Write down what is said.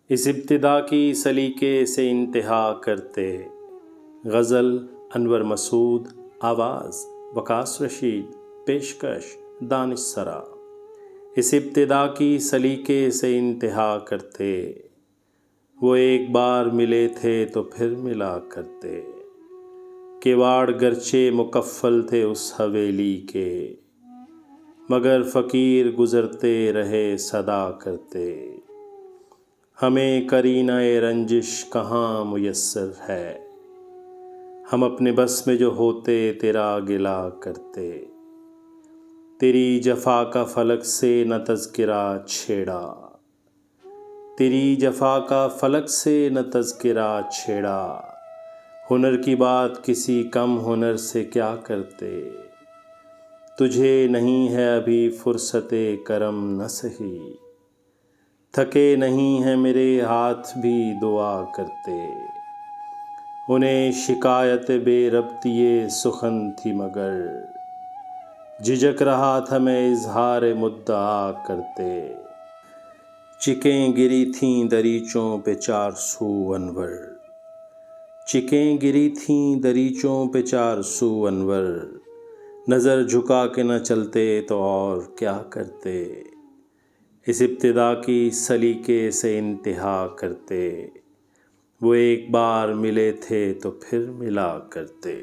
اس ابتدا کی سلیقے سے انتہا کرتے۔ غزل انور مسعود، آواز وقاص رشید، پیشکش دانش سرا۔ اس ابتدا کی سلیقے سے انتہا کرتے، وہ ایک بار ملے تھے تو پھر ملا کرتے۔ کیواڑ گرچہ مقفل تھے اس حویلی کے، مگر فقیر گزرتے رہے صدا کرتے۔ ہمیں قرینہ رنجش کہاں میسر ہے، ہم اپنے بس میں جو ہوتے تیرا گلہ کرتے۔ تیری جفا کا فلک سے نہ تذکرہ چھیڑا، تیری جفا کا فلک سے نہ تذکرہ چھیڑا۔ ہنر کی بات کسی کم ہنر سے کیا کرتے، تجھے نہیں ہے ابھی فرصت کرم نہ سہی، تھکے نہیں ہیں میرے ہاتھ بھی دعا کرتے۔ انہیں شکایت بے ربطی سخن تھی مگر، جھجک رہا تھا میں اظہار مدعا کرتے۔ چکیں گری تھیں دریچوں پہ چار سو انور، چکیں گری تھیں دریچوں پہ چار سو انور۔ نظر جھکا کے نہ چلتے تو اور کیا کرتے، اس ابتدا کی سلیقے سے انتہا کرتے۔ وہ ایک بار ملے تھے تو پھر ملا کرتے۔